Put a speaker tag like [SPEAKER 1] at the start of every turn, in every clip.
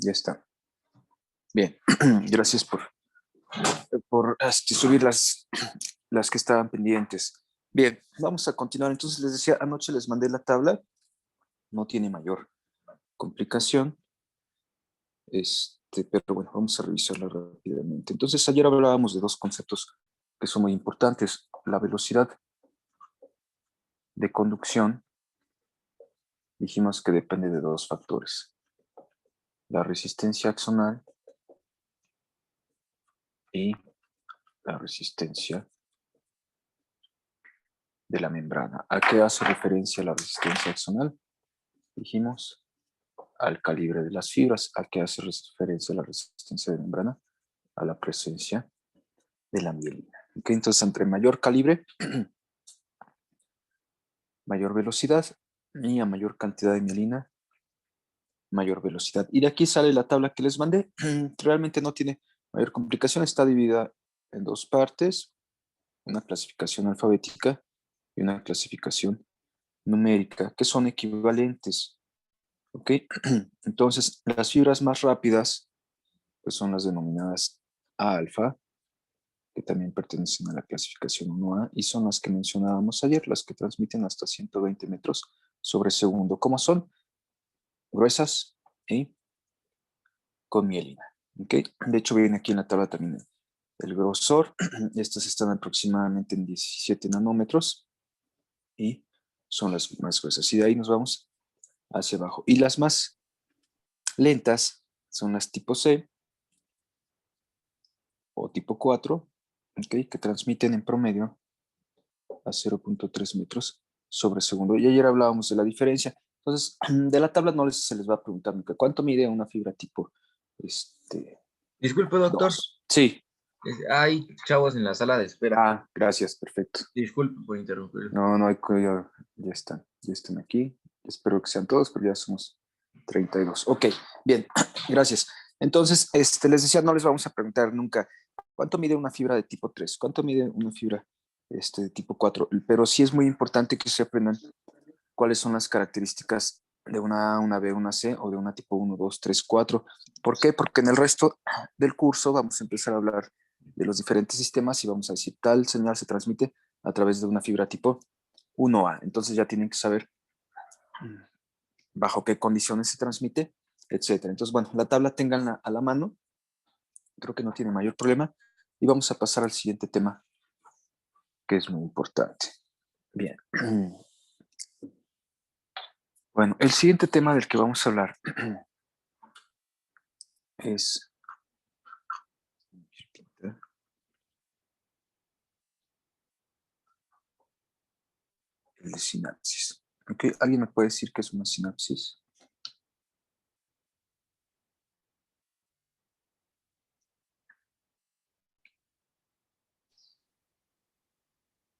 [SPEAKER 1] Ya está. Bien, gracias por subir las que estaban pendientes. Bien, vamos a continuar. Entonces les decía, anoche les mandé la tabla, no tiene mayor complicación, pero bueno, vamos a revisarla rápidamente. Entonces ayer hablábamos de dos conceptos que son muy importantes, la velocidad de conducción. Dijimos que depende de dos factores, la resistencia axonal y la resistencia de la membrana. ¿A qué hace referencia la resistencia axonal? Dijimos al calibre de las fibras. ¿A qué hace referencia la resistencia de membrana? A la presencia de la mielina. ¿Okay? Entonces, entre mayor calibre, mayor velocidad, y a mayor cantidad de mielina, mayor velocidad. Y de aquí sale la tabla que les mandé. Realmente no tiene mayor complicación. Está dividida en dos partes, una clasificación alfabética y una clasificación numérica, que son equivalentes. ¿Ok? Entonces, las fibras más rápidas pues son las denominadas alfa, que también pertenecen a la clasificación 1A, y son las que mencionábamos ayer, las que transmiten hasta 120 metros sobre segundo. ¿Cómo son? Gruesas y con mielina. ¿Okay? De hecho, viene aquí en la tabla también el grosor. Estas están aproximadamente en 17 nanómetros y son las más gruesas. Y de ahí nos vamos hacia abajo. Y las más lentas son las tipo C o tipo 4, ¿okay? Que transmiten en promedio a 0.3 metros sobre segundo. Y ayer hablábamos de la diferencia. Entonces, de la tabla no se les va a preguntar nunca cuánto mide una fibra tipo
[SPEAKER 2] Disculpe, doctor.
[SPEAKER 1] 2. Sí.
[SPEAKER 2] Hay chavos en la sala de espera.
[SPEAKER 1] Ah, gracias, perfecto.
[SPEAKER 2] Disculpe por interrumpir.
[SPEAKER 1] No, no hay cuidado. Ya están aquí. Espero que sean todos, pero ya somos 32. Ok, bien, gracias. Entonces, les decía, no les vamos a preguntar nunca cuánto mide una fibra de tipo 3, cuánto mide una fibra de tipo 4, pero sí es muy importante que se aprendan cuáles son las características de una A, una B, una C o de una tipo 1, 2, 3, 4. ¿Por qué? Porque en el resto del curso vamos a empezar a hablar de los diferentes sistemas y vamos a decir tal señal se transmite a través de una fibra tipo 1A. Entonces ya tienen que saber bajo qué condiciones se transmite, etcétera. Entonces, bueno, la tabla tenganla a la mano. Creo que no tiene mayor problema. Y vamos a pasar al siguiente tema, que es muy importante. Bien. Bueno, el siguiente tema del que vamos a hablar es el de sinapsis. ¿Okay? ¿Alguien me puede decir qué es una sinapsis?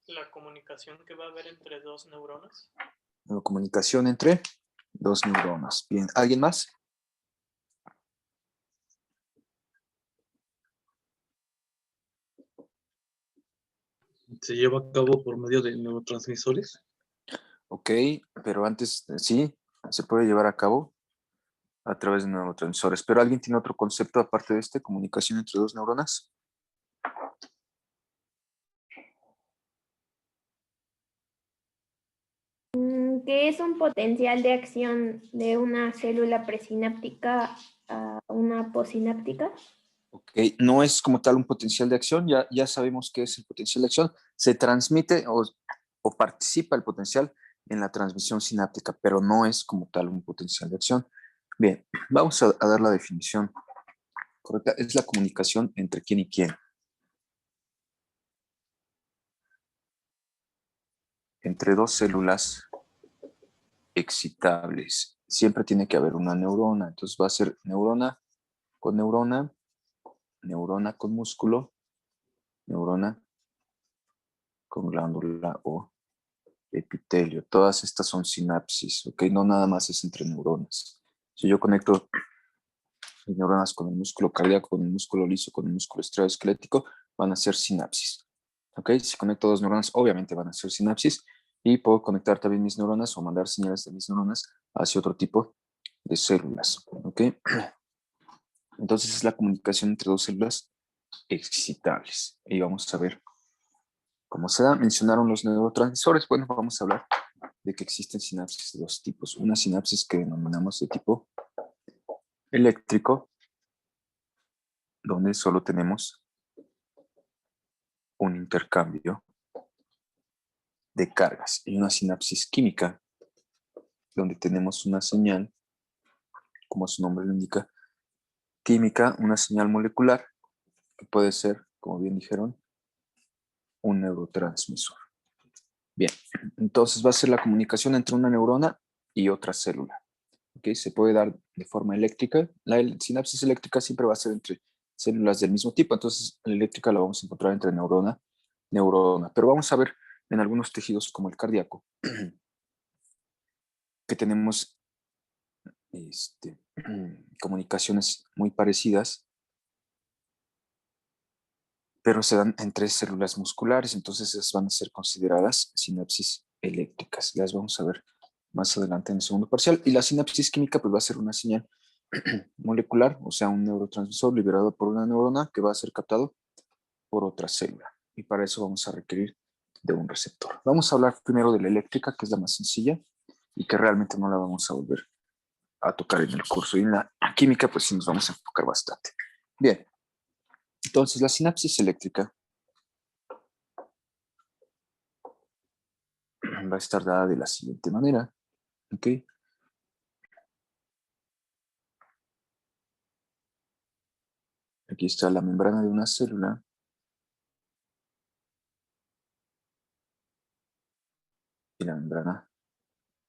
[SPEAKER 3] La comunicación que va a haber entre dos neuronas.
[SPEAKER 1] La comunicación entre dos neuronas. Bien, ¿alguien más?
[SPEAKER 4] Se lleva a cabo por medio de neurotransmisores.
[SPEAKER 1] Ok, pero antes, sí, se puede llevar a cabo a través de neurotransmisores. ¿Pero alguien tiene otro concepto aparte de comunicación entre dos neuronas?
[SPEAKER 5] ¿Qué es un potencial de acción de una célula presináptica a una posináptica?
[SPEAKER 1] Ok, no es como tal un potencial de acción, ya sabemos qué es el potencial de acción. Se transmite o participa el potencial en la transmisión sináptica, pero no es como tal un potencial de acción. Bien, vamos a dar la definición correcta. Es la comunicación entre quién y quién. Entre dos células excitables. Siempre tiene que haber una neurona. Entonces va a ser neurona con neurona, neurona con músculo, neurona con glándula o epitelio. Todas estas son sinapsis, ¿ok? No nada más es entre neuronas. Si yo conecto mis neuronas con el músculo cardíaco, con el músculo liso, con el músculo estriado-esquelético, van a ser sinapsis, ¿ok? Si conecto dos neuronas, obviamente van a ser sinapsis y puedo conectar también mis neuronas o mandar señales de mis neuronas hacia otro tipo de células, ¿ok? Entonces es la comunicación entre dos células excitables. Y vamos a ver cómo se da. Mencionaron los neurotransmisores. Bueno, vamos a hablar de que existen sinapsis de dos tipos. Una sinapsis que denominamos de tipo eléctrico, donde solo tenemos un intercambio de cargas, y una sinapsis química, donde tenemos una señal, como su nombre lo indica, química, una señal molecular, que puede ser, como bien dijeron, un neurotransmisor. Bien, entonces va a ser la comunicación entre una neurona y otra célula. ¿Okay? Se puede dar de forma eléctrica. La sinapsis eléctrica siempre va a ser entre células del mismo tipo, entonces la eléctrica la vamos a encontrar entre neurona, pero vamos a ver en algunos tejidos como el cardíaco que tenemos comunicaciones muy parecidas, pero se dan entre células musculares, entonces esas van a ser consideradas sinapsis eléctricas. Las vamos a ver más adelante en el segundo parcial. Y la sinapsis química pues va a ser una señal molecular, o sea, un neurotransmisor liberado por una neurona que va a ser captado por otra célula. Y para eso vamos a requerir de un receptor. Vamos a hablar primero de la eléctrica, que es la más sencilla y que realmente no la vamos a volver a tocar en el curso. Y en la química pues sí nos vamos a enfocar bastante. Bien, entonces la sinapsis eléctrica va a estar dada de la siguiente manera. ¿Ok? Aquí está la membrana de una célula. Y la membrana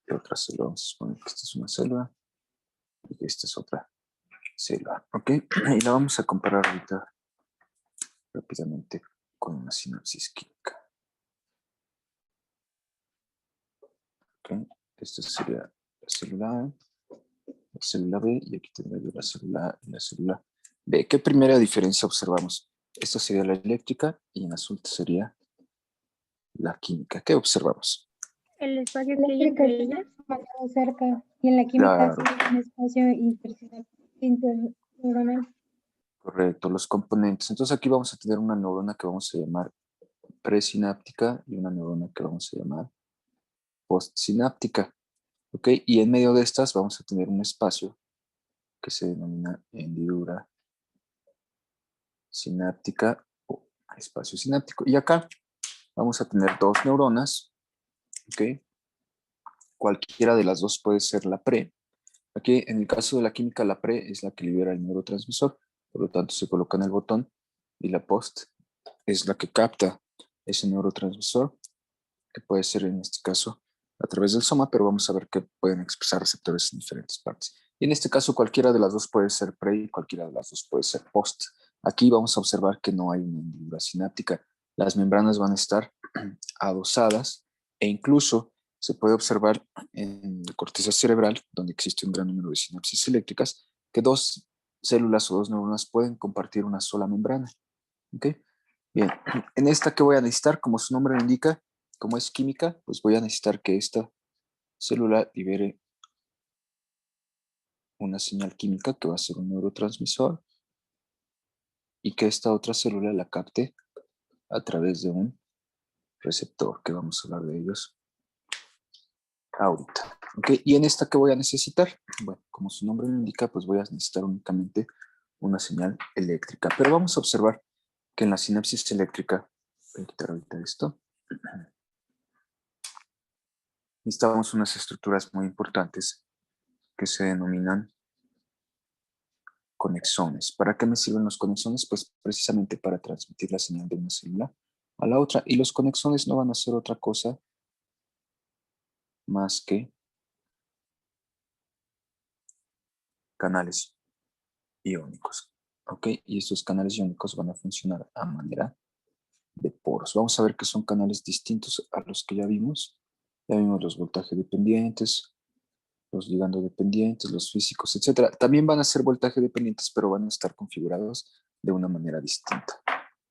[SPEAKER 1] de otra célula. Vamos a suponer que esta es una célula y que esta es otra célula. ¿Ok? Y la vamos a comparar ahorita rápidamente con una sinapsis química. ¿Ok? Esta sería la célula A, la célula B, y aquí tendría yo la célula A y la célula B. ¿Qué primera diferencia observamos? Esta sería la eléctrica y en azul sería la química. ¿Qué observamos?
[SPEAKER 5] El espacio que hay entre ellas.
[SPEAKER 6] Demasiado cerca. Y en la química sí hay un espacio interneuronal.
[SPEAKER 1] Correcto, los componentes. Entonces aquí vamos a tener una neurona que vamos a llamar presináptica y una neurona que vamos a llamar postsináptica. ¿Ok? Y en medio de estas vamos a tener un espacio que se denomina hendidura sináptica o espacio sináptico. Y acá vamos a tener dos neuronas. ¿Ok? Cualquiera de las dos puede ser la pre. Aquí en el caso de la química, la pre es la que libera el neurotransmisor, por lo tanto se coloca en el botón, y la post es la que capta ese neurotransmisor, que puede ser en este caso a través del soma, pero vamos a ver que pueden expresar receptores en diferentes partes. Y en este caso cualquiera de las dos puede ser pre y cualquiera de las dos puede ser post. Aquí vamos a observar que no hay una hendidura sináptica. Las membranas van a estar adosadas e incluso se puede observar en la corteza cerebral, donde existe un gran número de sinapsis eléctricas, que dos células o dos neuronas pueden compartir una sola membrana. ¿Ok? Bien, en esta que voy a necesitar, como su nombre lo indica, como es química, pues voy a necesitar que esta célula libere una señal química que va a ser un neurotransmisor y que esta otra célula la capte a través de un receptor, que vamos a hablar de ellos ahorita. ¿Ok? Y en esta que voy a necesitar, bueno, como su nombre lo indica, pues voy a necesitar únicamente una señal eléctrica. Pero vamos a observar que en la sinapsis eléctrica, voy a quitar ahorita esto, necesitamos unas estructuras muy importantes que se denominan conexones. ¿Para qué me sirven los conexones? Pues precisamente para transmitir la señal de una célula a la otra. Y los conexones no van a ser otra cosa más que canales iónicos. ¿Ok? Y estos canales iónicos van a funcionar a manera de poros. Vamos a ver que son canales distintos a los que ya vimos. Ya vimos los voltaje dependientes, los ligando dependientes, los físicos, etcétera. También van a ser voltaje dependientes, pero van a estar configurados de una manera distinta.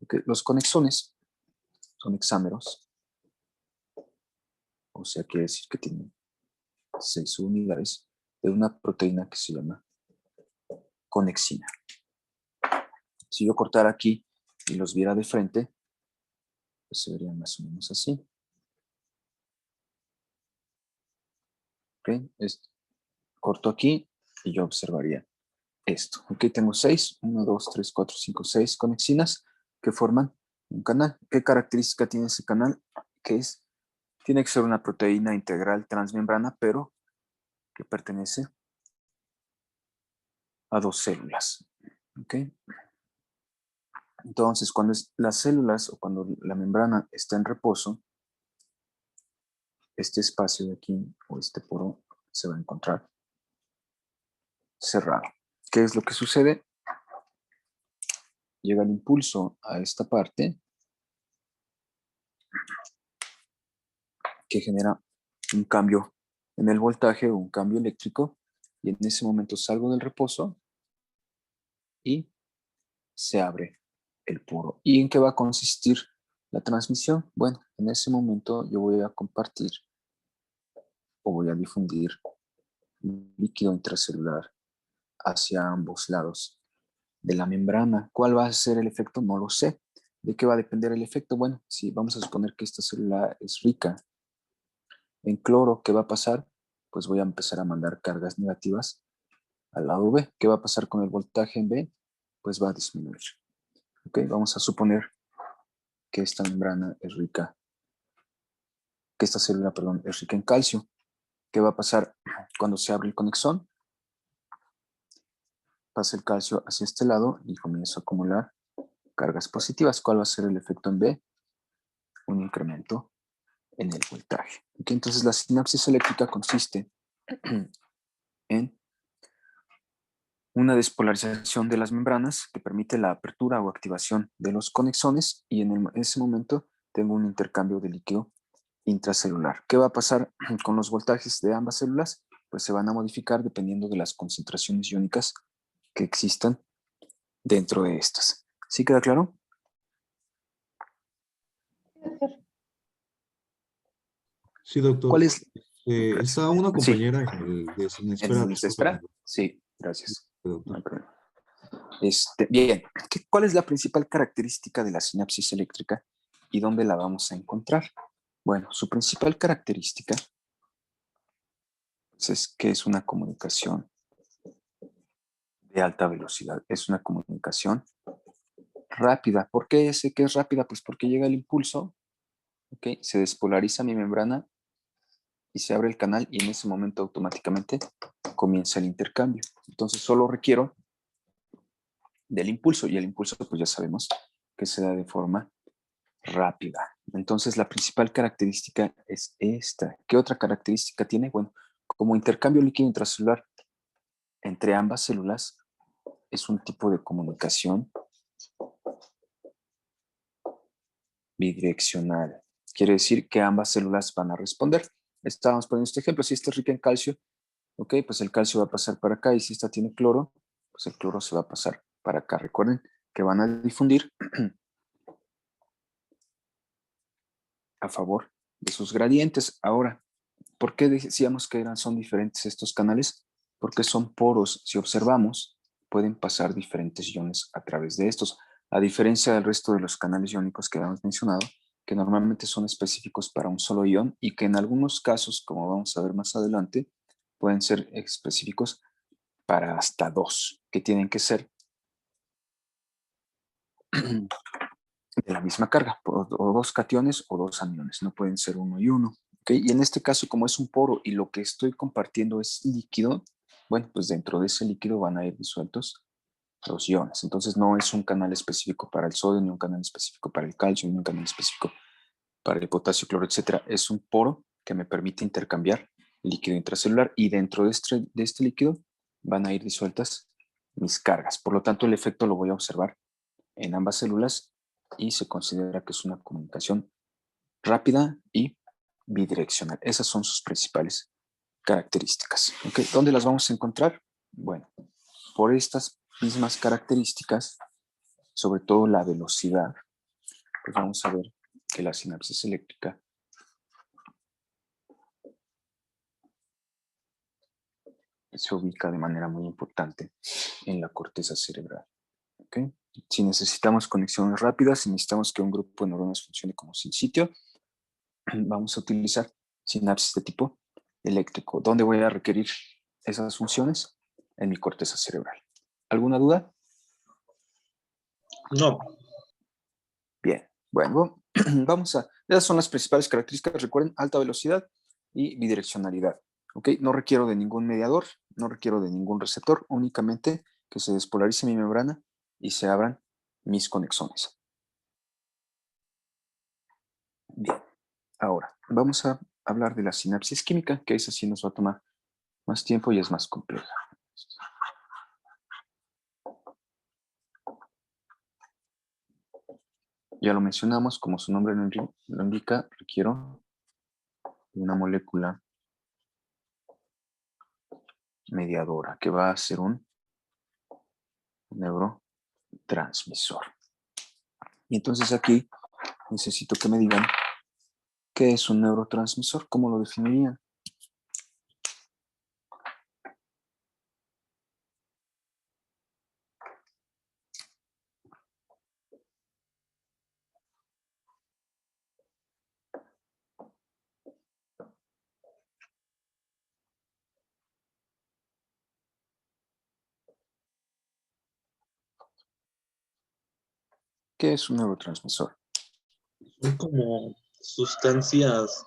[SPEAKER 1] ¿Okay? Los conexones son hexámeros, o sea, quiere decir que tienen 6 unidades de una proteína que se llama conexina. Si yo cortara aquí y los viera de frente, pues se verían más o menos así. Ok, corto aquí y yo observaría esto. Ok, tengo 6, 1, 2, 3, 4, 5, 6 conexinas que forman un canal. ¿Qué característica tiene ese canal? Que es, tiene que ser una proteína integral transmembrana, pero que pertenece a 2 células. Ok. Entonces, cuando las células o cuando la membrana está en reposo, este espacio de aquí o este poro se va a encontrar cerrado. ¿Qué es lo que sucede? Llega el impulso a esta parte que genera un cambio en el voltaje o un cambio eléctrico y en ese momento salgo del reposo y se abre el poro. ¿Y en qué va a consistir la transmisión? Bueno, en ese momento yo voy a compartir o voy a difundir líquido intracelular hacia ambos lados de la membrana. ¿Cuál va a ser el efecto? No lo sé. ¿De qué va a depender el efecto? Bueno, si vamos a suponer que esta célula es rica en cloro, ¿qué va a pasar? Pues voy a empezar a mandar cargas negativas al lado B. ¿Qué va a pasar con el voltaje en B? Pues va a disminuir. Ok, vamos a suponer que esta membrana es rica, que esta célula, perdón, es rica en calcio. ¿Qué va a pasar cuando se abre el conexón? Pasa el calcio hacia este lado y comienza a acumular cargas positivas. ¿Cuál va a ser el efecto en B? Un incremento en el voltaje. ¿Okay? Entonces la sinapsis eléctrica consiste en una despolarización de las membranas que permite la apertura o activación de los conexones y en ese momento tengo un intercambio de líquido intracelular. ¿Qué va a pasar con los voltajes de ambas células? Pues se van a modificar dependiendo de las concentraciones iónicas que existan dentro de estas. ¿Sí queda claro?
[SPEAKER 7] Sí, doctor.
[SPEAKER 1] ¿Cuál es?
[SPEAKER 7] Está una
[SPEAKER 1] Sí.
[SPEAKER 7] compañera en el de Espera,
[SPEAKER 1] ¿En el de
[SPEAKER 7] disculpe,
[SPEAKER 1] espera? Sí, gracias. No
[SPEAKER 7] doctor.
[SPEAKER 1] hay problema. Bien, ¿cuál es la principal característica de la sinapsis eléctrica y dónde la vamos a encontrar? Bueno, su principal característica pues, es que es una comunicación de alta velocidad, es una comunicación rápida. ¿Por qué sé que es rápida? Pues porque llega el impulso, ¿okay? Se despolariza mi membrana y se abre el canal y en ese momento automáticamente comienza el intercambio. Entonces solo requiero del impulso y el impulso pues ya sabemos que se da de forma rápida. Entonces la principal característica es esta. ¿Qué otra característica tiene? Bueno, como intercambio líquido intracelular entre ambas células es un tipo de comunicación bidireccional. Quiere decir que ambas células van a responder. Estábamos poniendo este ejemplo. Si esta es rica en calcio, ok, pues el calcio va a pasar para acá y si esta tiene cloro, pues el cloro se va a pasar para acá. Recuerden que van a difundir a favor de sus gradientes. Ahora, ¿por qué decíamos que son diferentes estos canales? Porque son poros. Si observamos, pueden pasar diferentes iones a través de estos, a diferencia del resto de los canales iónicos que habíamos mencionado, que normalmente son específicos para un solo ion y que en algunos casos, como vamos a ver más adelante, pueden ser específicos para hasta 2, que tienen que ser de la misma carga, o 2 cationes o 2 aniones, no pueden ser uno y uno. ¿Okay? Y en este caso, como es un poro y lo que estoy compartiendo es líquido, bueno, pues dentro de ese líquido van a ir disueltos los iones. Entonces no es un canal específico para el sodio, ni un canal específico para el calcio, ni un canal específico para el potasio, cloro, etcétera. Es un poro que me permite intercambiar líquido intracelular y dentro de este líquido van a ir disueltas mis cargas. Por lo tanto, el efecto lo voy a observar en ambas células y se considera que es una comunicación rápida y bidireccional. Esas son sus principales características. ¿Okay? ¿Dónde las vamos a encontrar? Bueno, por estas mismas características, sobre todo la velocidad, pues vamos a ver que la sinapsis eléctrica se ubica de manera muy importante en la corteza cerebral. ¿Ok? Si necesitamos conexiones rápidas, si necesitamos que un grupo de neuronas funcione como sin sitio, vamos a utilizar sinapsis de tipo eléctrico. ¿Dónde voy a requerir esas funciones? En mi corteza cerebral. ¿Alguna duda?
[SPEAKER 4] No.
[SPEAKER 1] Bien, bueno, esas son las principales características. Recuerden, alta velocidad y bidireccionalidad. ¿Ok? No requiero de ningún mediador, no requiero de ningún receptor, únicamente que se despolarice mi membrana y se abran mis conexones. Bien, ahora vamos a hablar de la sinapsis química, que esa sí nos va a tomar más tiempo y es más compleja. Ya lo mencionamos, como su nombre lo indica, requiero una molécula mediadora que va a ser un neurotransmisor. Y entonces aquí necesito que me digan qué es un neurotransmisor, cómo lo definirían. ¿Qué es un neurotransmisor?
[SPEAKER 4] Son como sustancias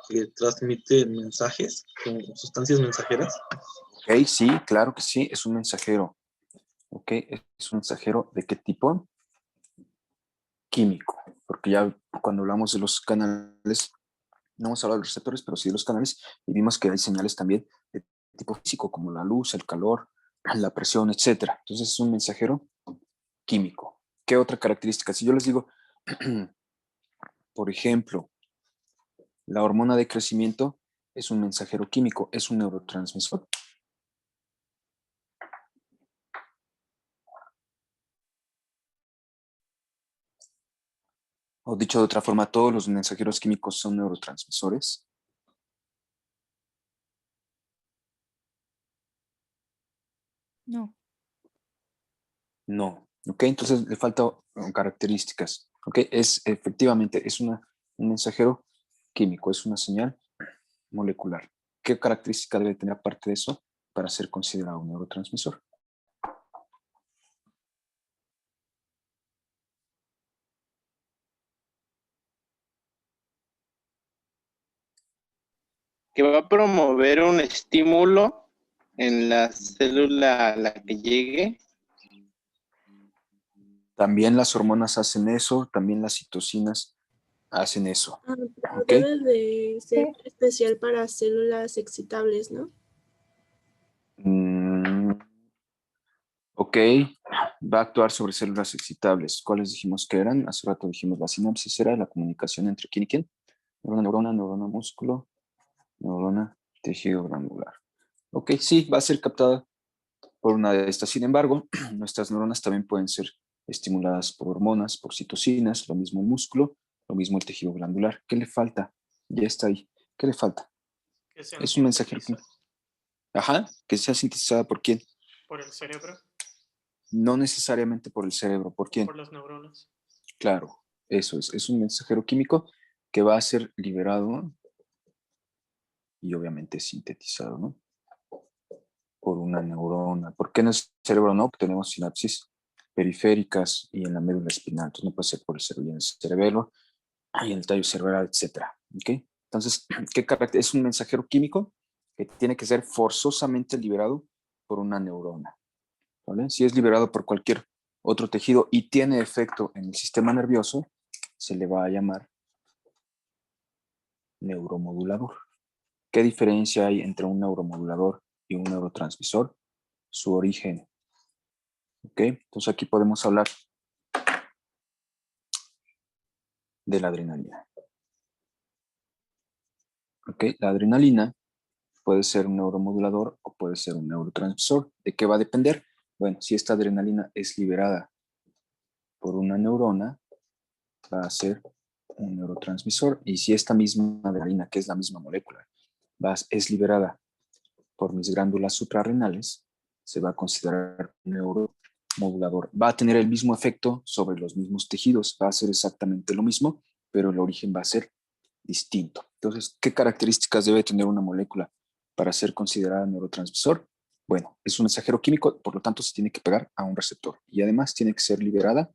[SPEAKER 4] que transmiten mensajes, como sustancias mensajeras.
[SPEAKER 1] Ok, sí, claro que sí, es un mensajero. Ok, es un mensajero ¿de qué tipo? Químico, porque ya cuando hablamos de los canales, no hemos hablado de los receptores, pero sí de los canales, y vimos que hay señales también de tipo físico, como la luz, el calor, la presión, etc. Entonces es un mensajero químico. ¿Qué otra característica? Si yo les digo, por ejemplo, la hormona de crecimiento es un mensajero químico, es un neurotransmisor. O dicho de otra forma, todos los mensajeros químicos son neurotransmisores.
[SPEAKER 8] No.
[SPEAKER 1] No. Ok, entonces le faltan características. Ok, efectivamente es un mensajero químico, es una señal molecular. ¿Qué característica debe tener aparte de eso para ser considerado un neurotransmisor?
[SPEAKER 9] Que va a promover un estímulo en la célula a la que llegue.
[SPEAKER 1] También las hormonas hacen eso, también las citocinas hacen eso.
[SPEAKER 10] Pero
[SPEAKER 1] ¿Okay?
[SPEAKER 10] debe de ser especial para células excitables, ¿no?
[SPEAKER 1] Ok, va a actuar sobre células excitables. ¿Cuáles dijimos que eran? Hace rato dijimos la sinapsis era la comunicación entre quién y quién. Neurona, neurona, músculo, neurona, tejido granular. Ok, sí, va a ser captada por una de estas. Sin embargo, nuestras neuronas también pueden ser estimuladas por hormonas, por citocinas, lo mismo el músculo, lo mismo el tejido glandular. ¿Qué le falta? Ya está ahí. ¿Qué le falta?
[SPEAKER 3] Que sean
[SPEAKER 1] Es un mensajero. Ajá, que sea sintetizada por quién.
[SPEAKER 3] Por el cerebro.
[SPEAKER 1] No necesariamente por el cerebro. ¿Por quién?
[SPEAKER 3] Por las neuronas.
[SPEAKER 1] Claro, eso es un mensajero químico que va a ser liberado y obviamente sintetizado, ¿no? Por una neurona. ¿Por qué en el cerebro no? Porque tenemos sinapsis periféricas y en la médula espinal. Entonces no puede ser por el cerebro y en el cerebelo y en el tallo cerebral, etc. ¿Okay? Entonces, ¿qué carácter? Es un mensajero químico que tiene que ser forzosamente liberado por una neurona. ¿Vale? Si es liberado por cualquier otro tejido y tiene efecto en el sistema nervioso, se le va a llamar neuromodulador. ¿Qué diferencia hay entre un neuromodulador y un neurotransmisor? Su origen. ¿Ok? Entonces aquí podemos hablar de la adrenalina. ¿Ok? La adrenalina puede ser un neuromodulador o puede ser un neurotransmisor. ¿De qué va a depender? Bueno, si esta adrenalina es liberada por una neurona, va a ser un neurotransmisor. Y si esta misma adrenalina, que es la misma molécula, es liberada por mis glándulas suprarrenales, se va a considerar un neuromodulador. Va a tener el mismo efecto sobre los mismos tejidos, va a ser exactamente lo mismo, pero el origen va a ser distinto. Entonces, ¿qué características debe tener una molécula para ser considerada neurotransmisor? Bueno, es un mensajero químico, por lo tanto se tiene que pegar a un receptor y además tiene que ser liberada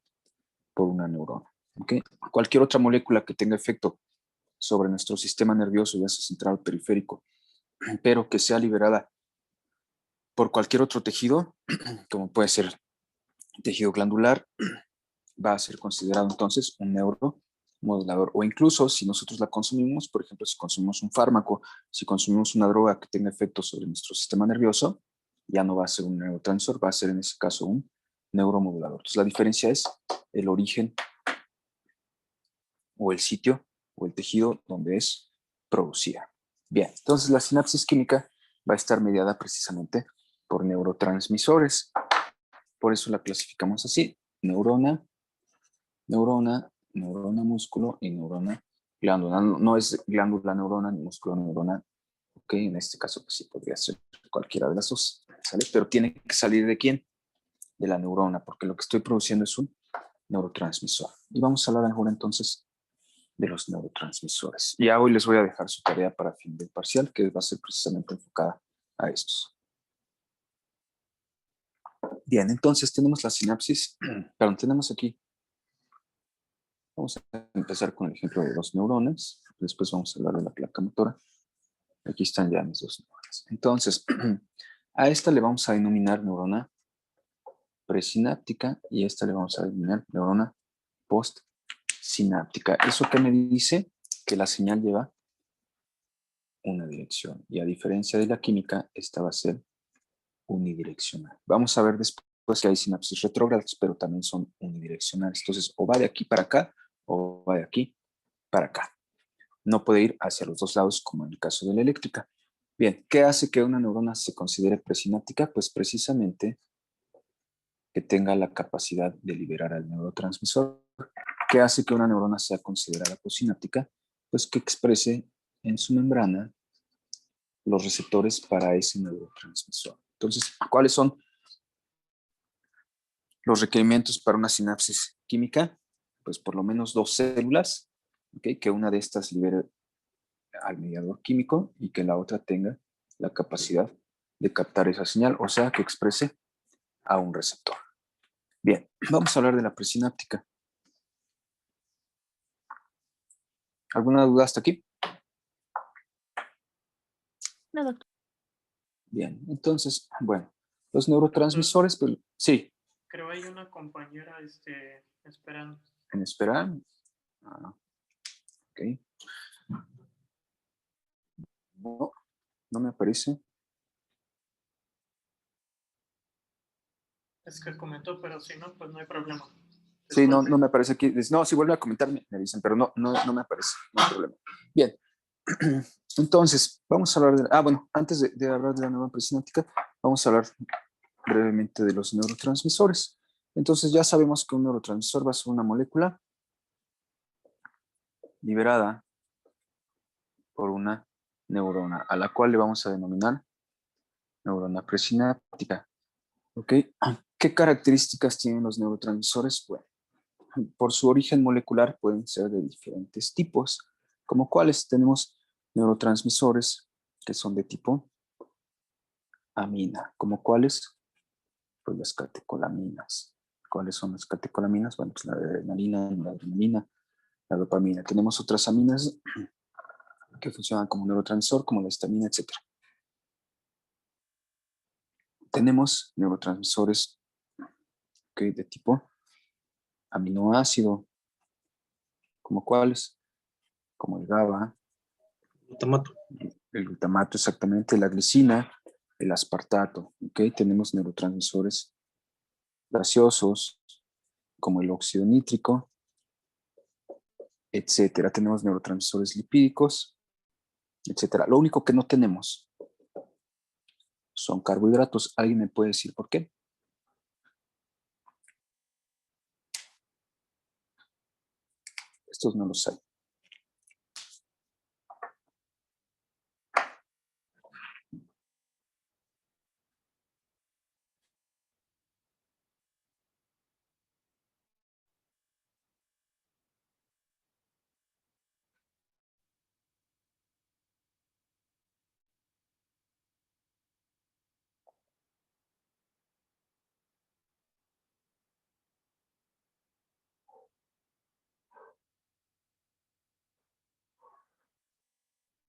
[SPEAKER 1] por una neurona. ¿Okay? Cualquier otra molécula que tenga efecto sobre nuestro sistema nervioso, ya sea central o periférico, pero que sea liberada por cualquier otro tejido, como puede ser tejido glandular, va a ser considerado entonces un neuromodulador. O incluso si nosotros la consumimos, por ejemplo, si consumimos un fármaco, si consumimos una droga que tenga efecto sobre nuestro sistema nervioso, ya no va a ser un neurotransmisor, va a ser en ese caso un neuromodulador. Entonces la diferencia es el origen o el sitio o el tejido donde es producida. Bien, entonces la sinapsis química va a estar mediada precisamente por neurotransmisores. Por eso la clasificamos así: neurona, neurona, neurona músculo y neurona glándula. No es glándula neurona ni músculo neurona. Ok, en este caso pues sí podría ser cualquiera de las dos, ¿sale? Pero tiene que salir ¿de quién? De la neurona, porque lo que estoy produciendo es un neurotransmisor. Y vamos a hablar ahora entonces de los neurotransmisores. Ya hoy les voy a dejar su tarea para fin del parcial, que va a ser precisamente enfocada a estos. Bien, entonces tenemos la sinapsis, perdón, tenemos aquí, vamos a empezar con el ejemplo de dos neuronas, después vamos a hablar de la placa motora. Aquí están ya mis dos neuronas. Entonces, a esta le vamos a denominar neurona presináptica y a esta le vamos a denominar neurona postsináptica. ¿Eso qué me dice? Que la señal lleva una dirección y a diferencia de la química, esta va a ser unidireccional. Vamos a ver después que hay sinapsis retrógradas, pero también son unidireccionales. Entonces, o va de aquí para acá o va de aquí para acá. No puede ir hacia los dos lados como en el caso de la eléctrica. Bien, ¿qué hace que una neurona se considere presináptica? Pues precisamente que tenga la capacidad de liberar al neurotransmisor. ¿Qué hace que una neurona sea considerada posináptica? Pues que exprese en su membrana los receptores para ese neurotransmisor. Entonces, ¿cuáles son los requerimientos para una sinapsis química? Pues por lo menos dos células, ¿okay? Que una de estas libere al mediador químico y que la otra tenga la capacidad de captar esa señal, o sea, que exprese a un receptor. Bien, vamos a hablar de la presináptica. ¿Alguna duda hasta aquí?
[SPEAKER 8] No, doctor.
[SPEAKER 1] Bien, entonces, bueno, los neurotransmisores, pues, sí.
[SPEAKER 3] Creo hay una compañera esperando.
[SPEAKER 1] ¿En esperar? Ok. No, no me aparece.
[SPEAKER 3] Es que comentó, pero si no, pues no hay problema.
[SPEAKER 1] Sí, no me aparece aquí. No, si vuelve a comentar, me dicen, pero no me aparece. No hay problema. Bien. Entonces, vamos a hablar de... bueno, antes de hablar de la nueva presináptica, vamos a hablar brevemente de los neurotransmisores. Entonces, ya sabemos que un neurotransmisor va a ser una molécula liberada por una neurona, a la cual le vamos a denominar neurona presináptica. ¿Ok? ¿Qué características tienen los neurotransmisores? Bueno, por su origen molecular pueden ser de diferentes tipos, como cuáles tenemos neurotransmisores que son de tipo amina, como cuáles, pues las catecolaminas. ¿Cuáles son las catecolaminas? Bueno, pues la adrenalina, la adrenalina, la dopamina. Tenemos otras aminas que funcionan como neurotransmisor, como la histamina, etc. Tenemos neurotransmisores de tipo aminoácido, como cuáles, como el GABA,
[SPEAKER 4] Glutamato.
[SPEAKER 1] el glutamato exactamente, la glicina, el aspartato. ¿Okay? Tenemos neurotransmisores gaseosos, como el óxido nítrico, etcétera. Tenemos neurotransmisores lipídicos, etcétera. Lo único que no tenemos son carbohidratos. ¿Alguien me puede decir por qué? Estos no los hay.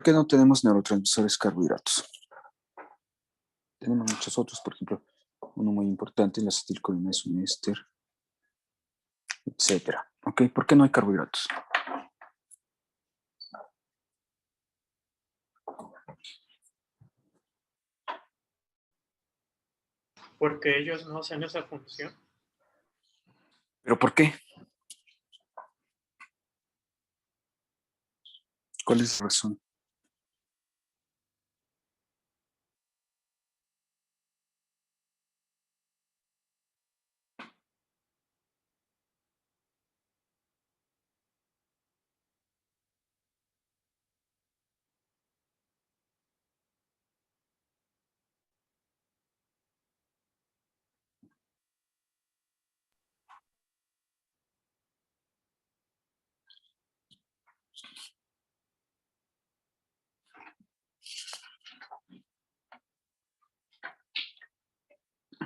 [SPEAKER 1] qué no tenemos neurotransmisores carbohidratos? Tenemos muchos otros, por ejemplo, uno muy importante, la acetilcolina es un éster, etcétera. ¿Ok? ¿Por qué no hay carbohidratos?
[SPEAKER 3] Porque ellos no hacen esa función.
[SPEAKER 1] ¿Pero por qué? ¿Cuál es la razón?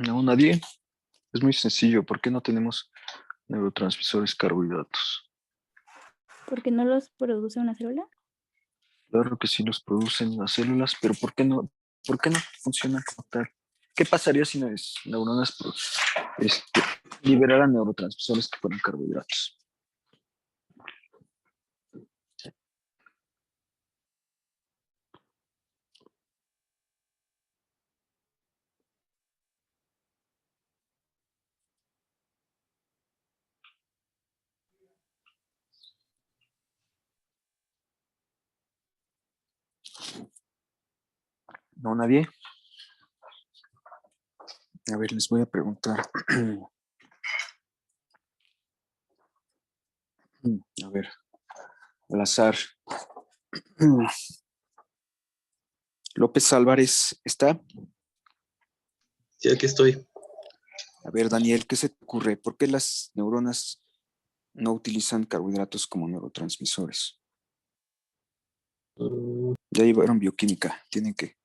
[SPEAKER 1] No, nadie. Es muy sencillo. ¿Por qué no tenemos neurotransmisores carbohidratos?
[SPEAKER 8] ¿Porque no los produce una célula?
[SPEAKER 1] Claro que sí los producen las células, pero por qué no funcionan como tal? ¿Qué pasaría si las neuronas liberaran neurotransmisores que fueran carbohidratos? ¿No, nadie? A ver, les voy a preguntar. A ver, al azar. López Álvarez, ¿está?
[SPEAKER 4] Sí, aquí estoy.
[SPEAKER 1] A ver, Daniel, ¿qué se te ocurre? ¿Por qué las neuronas no utilizan carbohidratos como neurotransmisores? Ya llevaron bioquímica, tienen que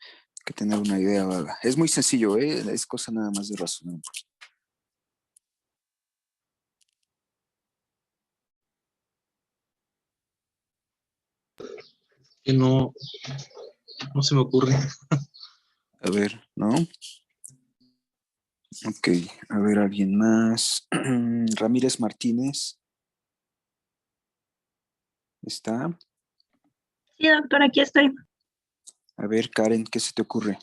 [SPEAKER 1] tener una idea vaga. Es muy sencillo, es cosa nada más de razonar.
[SPEAKER 4] Que no se me ocurre.
[SPEAKER 1] A ver, ¿no? Ok, a ver, alguien más. Ramírez Martínez. ¿Está?
[SPEAKER 10] Sí, doctor, aquí estoy.
[SPEAKER 1] A ver, Karen, ¿qué se te ocurre?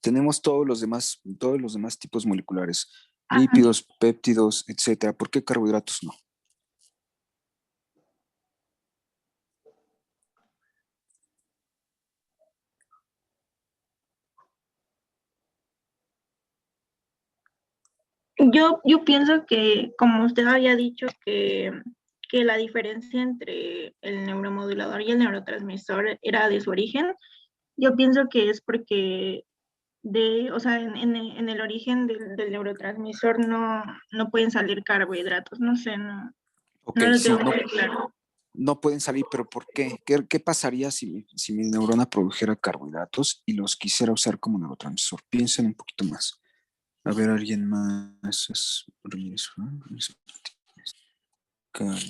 [SPEAKER 1] Tenemos todos los demás tipos moleculares, lípidos, péptidos, etcétera. ¿Por qué carbohidratos no?
[SPEAKER 10] Yo pienso que, como usted había dicho, que la diferencia entre el neuromodulador y el neurotransmisor era de su origen, yo pienso que es porque o sea, en el origen del neurotransmisor no pueden salir carbohidratos, no sé,
[SPEAKER 1] Ok,
[SPEAKER 10] no lo
[SPEAKER 1] sí,
[SPEAKER 10] tengo muy claro.
[SPEAKER 1] no pueden salir, pero ¿por qué? ¿Qué pasaría si mi neurona produjera carbohidratos y los quisiera usar como neurotransmisor? Piensen un poquito más. A ver, alguien más.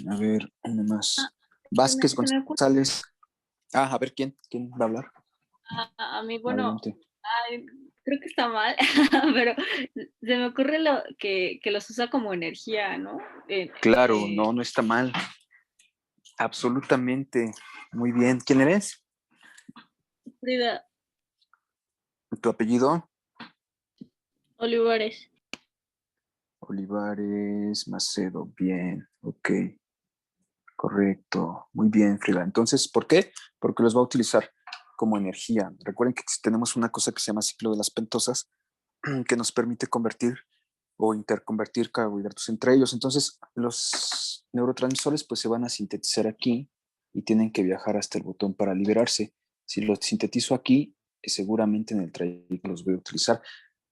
[SPEAKER 1] A ver, uno más. Vázquez González. A ver, ¿quién va a hablar?
[SPEAKER 11] A mí, bueno,
[SPEAKER 1] Adelante.
[SPEAKER 11] creo que está mal, pero se me ocurre que los usa como energía, ¿no?
[SPEAKER 1] Claro, no está mal. Absolutamente. Muy bien. ¿Quién eres?
[SPEAKER 11] Frida
[SPEAKER 1] ¿Tu apellido?
[SPEAKER 11] Olivares.
[SPEAKER 1] Olivares Macedo. Bien. Ok. Correcto. Muy bien, Frida. Entonces, ¿por qué? Porque los va a utilizar como energía. Recuerden que tenemos una cosa que se llama ciclo de las pentosas que nos permite convertir o interconvertir carbohidratos entre ellos. Entonces, los neurotransmisores pues se van a sintetizar aquí y tienen que viajar hasta el botón para liberarse. Si los sintetizo aquí, seguramente en el trayecto los voy a utilizar.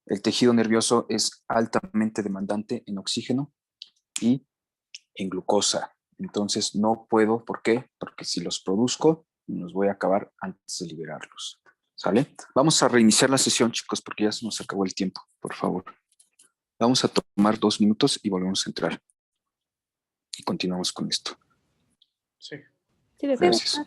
[SPEAKER 1] El tejido nervioso es altamente demandante en oxígeno y en glucosa. Entonces no puedo, ¿por qué? Porque si los produzco, los voy a acabar antes de liberarlos. ¿Sale? Vamos a reiniciar la sesión, chicos, porque ya se nos acabó el tiempo, por favor. Vamos a tomar 2 minutos y volvemos a entrar. y continuamos con esto.
[SPEAKER 3] Sí.
[SPEAKER 8] Sí, de acuerdo.
[SPEAKER 1] Gracias.